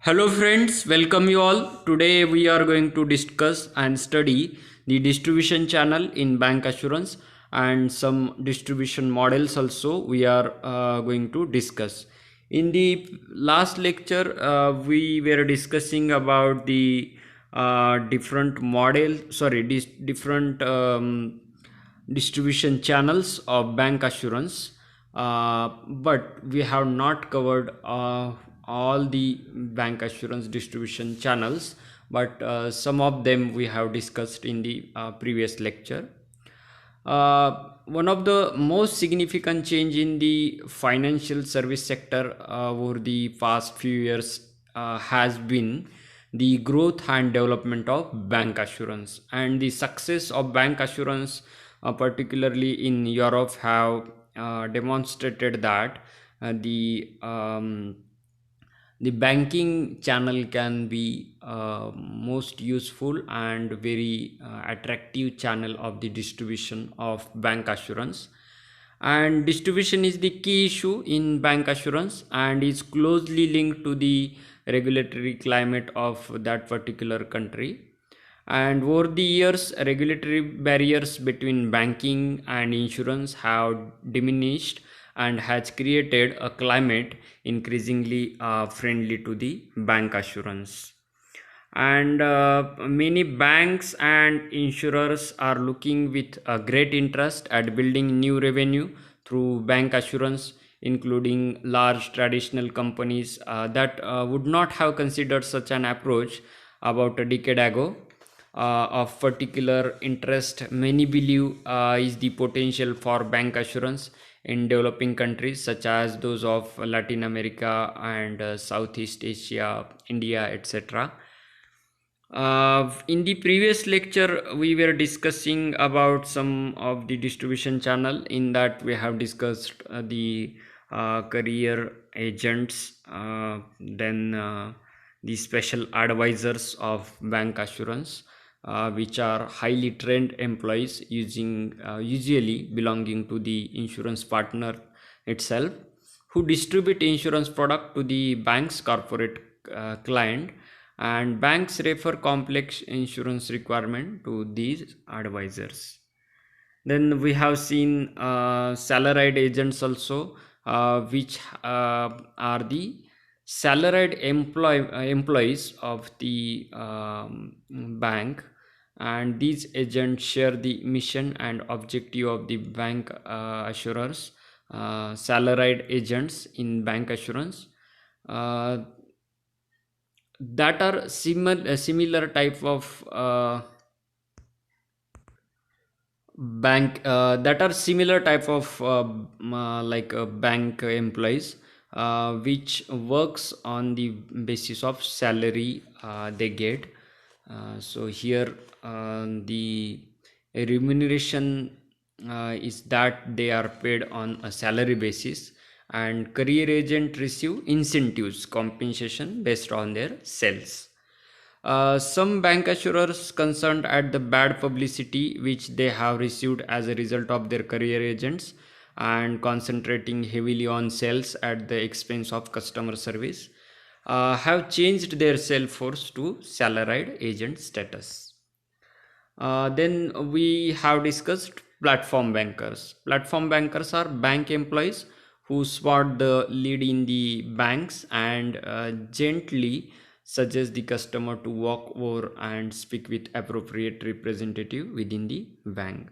Hello friends, welcome you all. Today we are going to discuss and study the distribution channel in bank assurance and some distribution models also we are going to discuss. In the last lecture we were discussing about the different model sorry different distribution channels of bank assurance, but we have not covered all the bank assurance distribution channels, but some of them we have discussed in the previous lecture. One of the most significant change in the financial service sector over the past few years has been the growth and development of bank assurance, and the success of bank assurance, particularly in Europe, have demonstrated that the banking channel can be most useful and very attractive channel of the distribution of bank assurance. And distribution is the key issue in bank assurance and is closely linked to the regulatory climate of that particular country. And over the years, regulatory barriers between banking and insurance have diminished and has created a climate increasingly friendly to the bank assurance. And many banks and insurers are looking with a great interest at building new revenue through bank assurance, including large traditional companies that would not have considered such an approach about a decade ago. Of particular interest, many believe is the potential for bank assurance in developing countries such as those of Latin America and Southeast Asia, India, etc. In the previous lecture, we were discussing about some of the distribution channel. In that, we have discussed the career agents, then the special advisors of bank assurance, which are highly trained employees using usually belonging to the insurance partner itself, who distribute insurance product to the bank's corporate client, and banks refer complex insurance requirement to these advisors. Then we have seen salaried agents also, which are the salaried employees of the bank, and these agents share the mission and objective of the bank assurers, salaried agents in bank assurance. That are similar type of bank that are similar type of like bank employees, which works on the basis of salary they get. So here the remuneration is that they are paid on a salary basis, and career agent receive incentives compensation based on their sales. Some bank assurers concerned at the bad publicity which they have received as a result of their career agents and concentrating heavily on sales at the expense of customer service have changed their sales force to salaried agent status. Then we have discussed platform bankers. Platform bankers are bank employees who spot the lead in the banks and gently suggest the customer to walk over and speak with appropriate representative within the bank.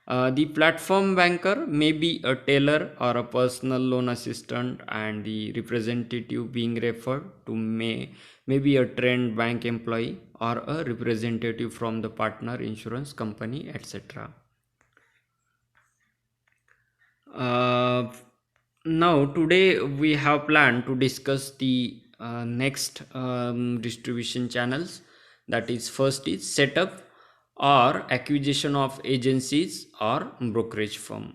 The platform banker may be a teller or a personal loan assistant, and the representative being referred to may be a trained bank employee or a representative from the partner insurance company, etc. Uh, Now, today we have planned to discuss the next distribution channels. That is, first is setup or acquisition of agencies or brokerage firm.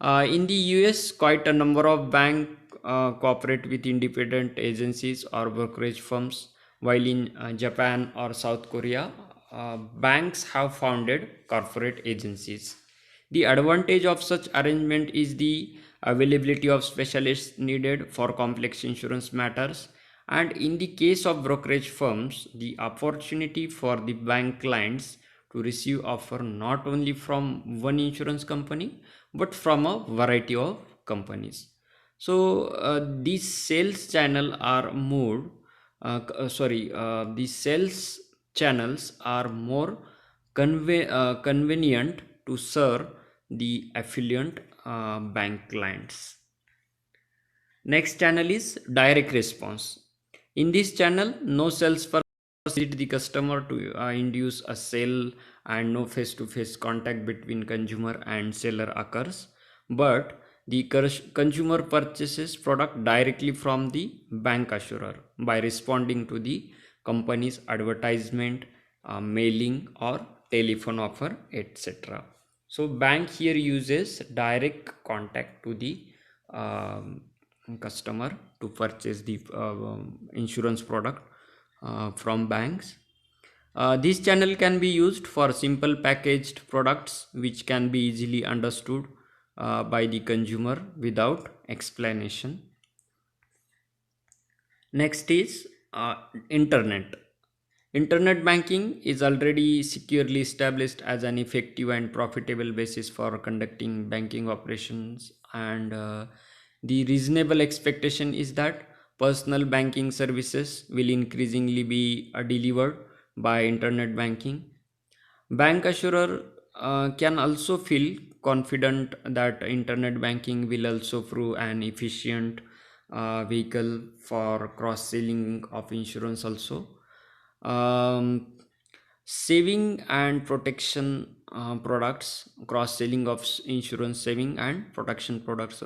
In the US, quite a number of banks cooperate with independent agencies or brokerage firms, while in Japan or South Korea, banks have founded corporate agencies. The advantage of such arrangement is the availability of specialists needed for complex insurance matters, And in the case of brokerage firms, the opportunity for the bank clients to receive offer not only from one insurance company but from a variety of companies. So these sales channel are more these sales channels are more convenient to serve the affluent bank clients. Next channel is direct response. In this channel, no salesperson visit the customer to induce a sale, and no face-to-face contact between consumer and seller occurs. But the consumer purchases product directly from the bank assurer by responding to the company's advertisement, mailing, or telephone offer, etc. So bank here uses direct contact to the um, customer to purchase the insurance product from banks. This channel can be used for simple packaged products which can be easily understood by the consumer without explanation. Next is internet. Internet banking is already securely established as an effective and profitable basis for conducting banking operations, and the reasonable expectation is that personal banking services will increasingly be delivered by internet banking. Bank assurer can also feel confident that internet banking will also prove an efficient vehicle for cross selling of insurance also. um, Saving and protection products, cross selling of insurance saving and protection products.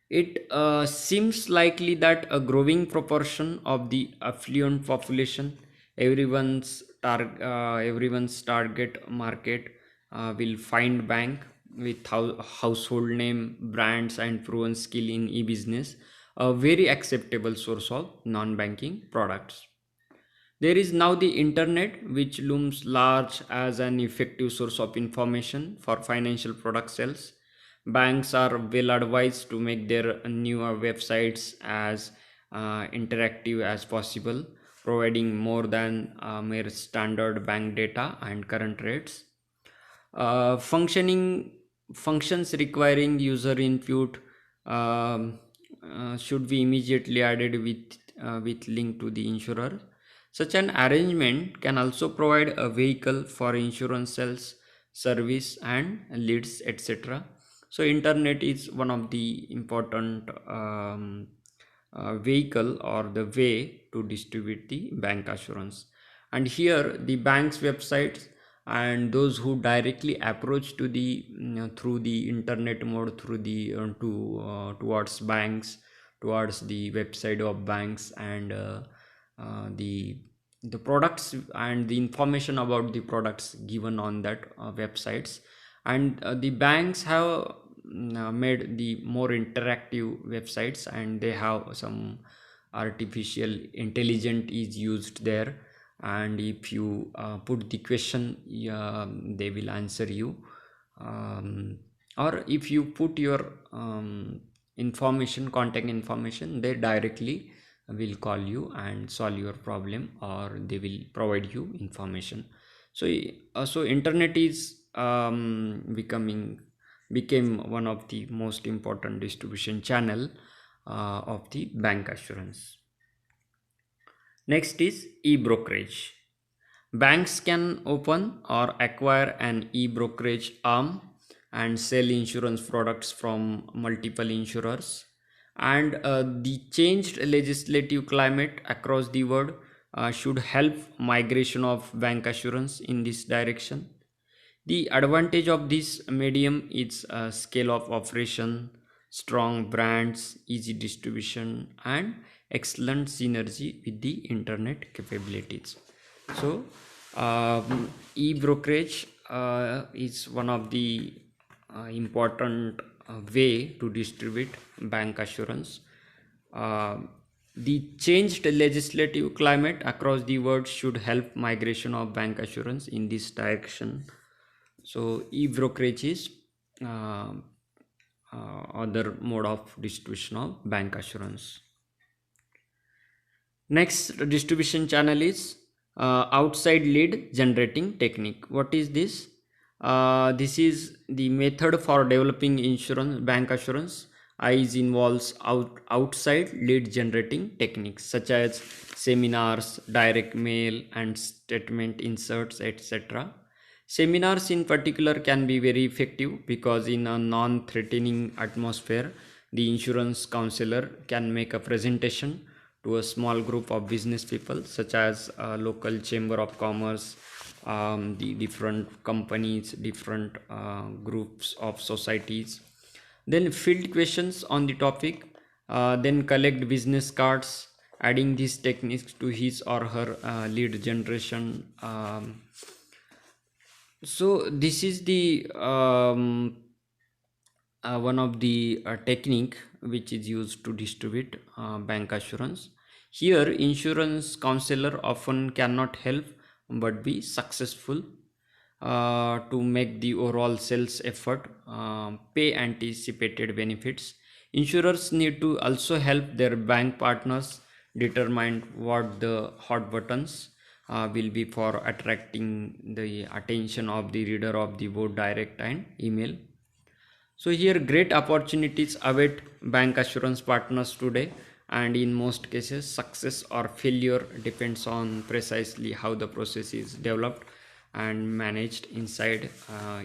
It seems likely that a growing proportion of the affluent population, everyone's target market, will find bank with household name, brands, and proven skill in e-business a very acceptable source of non-banking products. There is now the internet, which looms large as an effective source of information for financial product sales. Banks are well advised to make their newer websites as interactive as possible, providing more than mere standard bank data and current rates. Functioning functions requiring user input um, should be immediately added with link to the insurer. Such an arrangement can also provide a vehicle for insurance sales, service, and leads, etc. So internet is one of the important vehicle or the way to distribute the bank assurance. And here the bank's websites and those who directly approach to the through the internet mode through the towards banks, towards the website of banks, and the products and the information about the products given on that websites. And the banks have made the more interactive websites, and they have some artificial intelligence is used there, and if you put the question, they will answer you. Or if you put your information, contact information, they directly will call you and solve your problem, or they will provide you information. So internet is became one of the most important distribution channel of the bank assurance. Next is e-brokerage. Banks can open or acquire an e-brokerage arm and sell insurance products from multiple insurers. And the changed legislative climate across the world should help migration of bank assurance in this direction. The advantage of this medium is scale of operation, strong brands, easy distribution, and excellent synergy with the internet capabilities. So, e-brokerage is one of the important way to distribute bank assurance. Uh, the changed legislative climate across the world should help migration of bank assurance in this direction. So e-brokerage is uh, other mode of distribution of bank assurance. Next distribution channel is outside lead generating technique. What is this? This is the method for developing insurance bank assurance. ICE involves outside lead generating techniques such as seminars, direct mail, and statement inserts, etc. Seminars in particular can be very effective because in a non-threatening atmosphere, the insurance counselor can make a presentation to a small group of business people such as a local chamber of commerce, the different companies, different groups of societies, then field questions on the topic, then collect business cards, adding these techniques to his or her lead generation. So this is the one of the technique which is used to distribute bank assurance. Here insurance counselor often cannot help but be successful to make the overall sales effort pay anticipated benefits. Insurers need to also help their bank partners determine what the hot buttons will be for attracting the attention of the reader of the both direct and email. So here great opportunities await bank assurance partners today, and in most cases success or failure depends on precisely how the process is developed and managed inside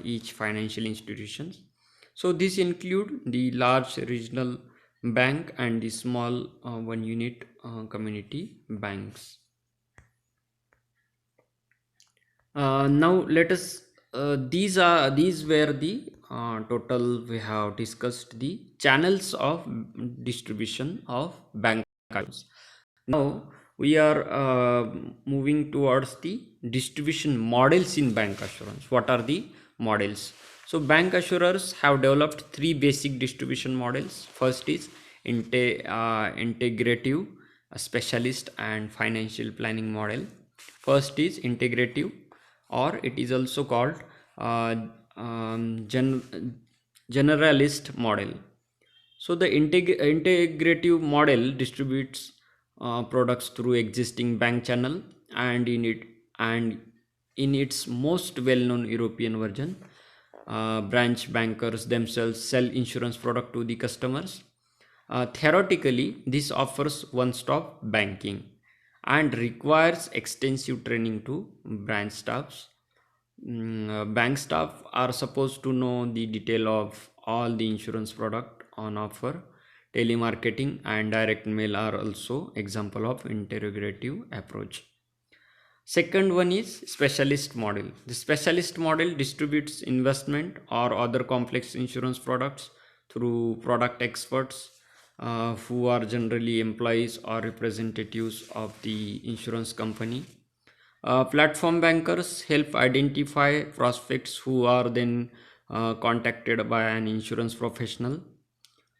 each financial institutions. So this include the large regional bank and the small one unit community banks. Now let us these were the total we have discussed the channels of distribution of bank accounts. Now we are moving towards the distribution models in bank assurance. What are the models? So bank assurers have developed three basic distribution models. First is integrative, a specialist, and financial planning model. First is integrative, or it is also called uh, generalist model. So the integrative model distributes products through existing bank channel, and in its most well-known European version, branch bankers themselves sell insurance product to the customers. Theoretically, this offers one-stop banking and requires extensive training to branch staffs. Bank staff are supposed to know the detail of all the insurance product on offer. Telemarketing and direct mail are also example of integrative approach. Second one is specialist model. The specialist model distributes investment or other complex insurance products through product experts who are generally employees or representatives of the insurance company. Platform bankers help identify prospects who are then contacted by an insurance professional.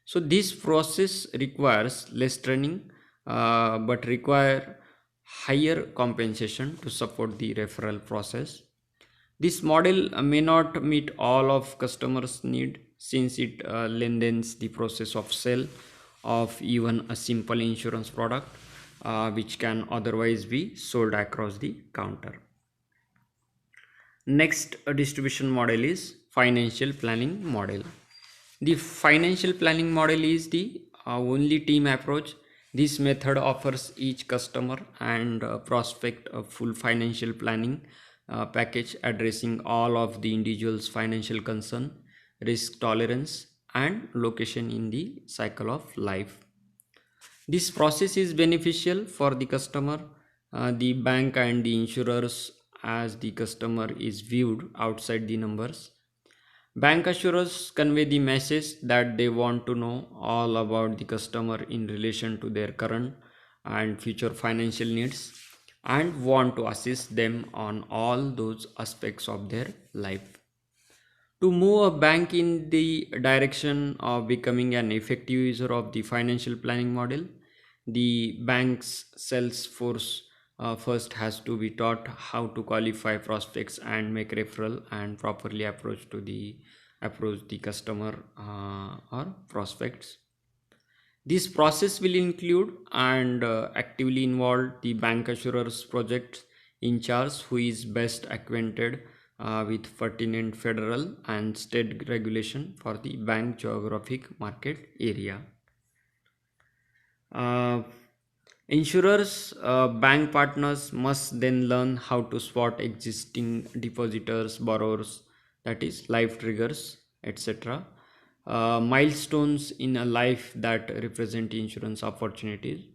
So this process requires less training, but require higher compensation to support the referral process. This model may not meet all of customers' need since it lengthens the process of sale of even a simple insurance product, which can otherwise be sold across the counter. Next distribution model is financial planning model. The financial planning model is the only team approach. This method offers each customer and prospect a full financial planning package addressing all of the individual's financial concern, risk tolerance, and location in the cycle of life. This process is beneficial for the customer, the bank, and the insurers as the customer is viewed outside the numbers. Bank assurers convey the message that they want to know all about the customer in relation to their current and future financial needs and want to assist them on all those aspects of their life. To move a bank in the direction of becoming an effective user of the financial planning model, the bank's sales force first has to be taught how to qualify prospects and make referral and properly approach to the approach the customer or prospects. This process will include and actively involve the bank assurers project in charge who is best acquainted with pertinent federal and state regulation for the bank geographic market area. Uh, Insurers, bank partners must then learn how to spot existing depositors, borrowers, that is, life triggers, etc. Milestones in a life that represent insurance opportunities.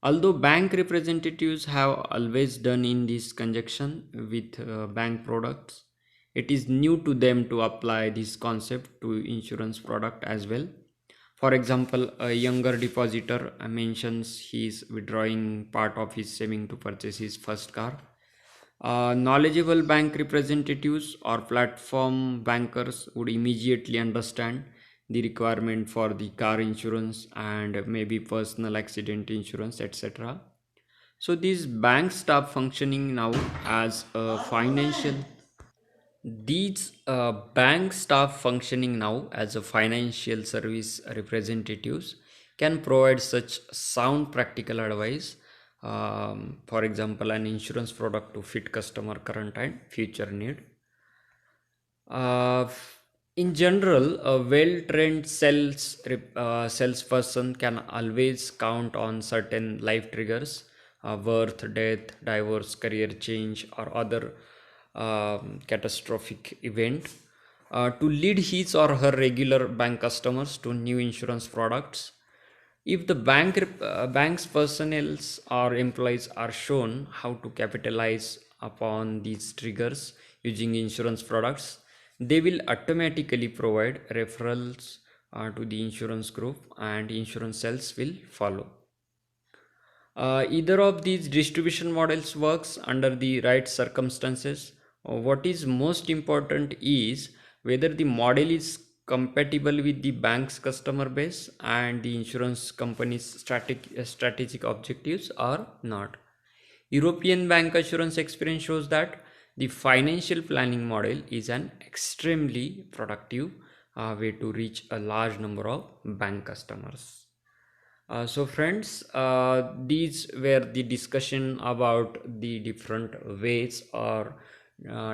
Although bank representatives have always done in this conjunction with bank products, it is new to them to apply this concept to insurance product as well. For example, a younger depositor mentions he is withdrawing part of his saving to purchase his first car. Knowledgeable bank representatives or platform bankers would immediately understand the requirement for the car insurance and maybe personal accident insurance, etc. So these banks start functioning now as a financial these bank staff functioning now as a financial service representatives can provide such sound practical advice. For example, an insurance product to fit customer current and future need. Uh, in general, a well-trained salesperson can always count on certain life triggers, birth, death, divorce, career change, or other catastrophic event, to lead his or her regular bank customers to new insurance products. If the bank's personnel or employees are shown how to capitalize upon these triggers using insurance products, they will automatically provide referrals to the insurance group and insurance sales will follow. Either of these distribution models works under the right circumstances. What is most important is whether the model is compatible with the bank's customer base and the insurance company's strategic objectives or not. European bank assurance experience shows that the financial planning model is an extremely productive way to reach a large number of bank customers. So friends, these were the discussion about the different ways or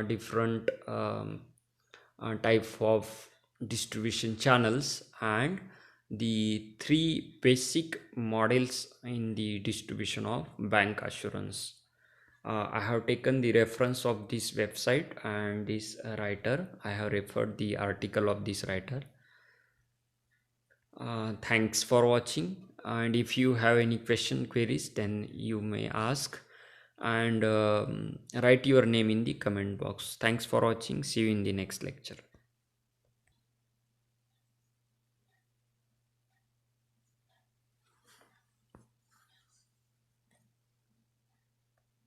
different type of distribution channels and the three basic models in the distribution of bank assurance. I have taken the reference of this website and this writer. I have referred the article of this writer. Thanks for watching, and if you have any question queries then you may ask and write your name in the comment box. Thanks for watching. See you in the next lecture.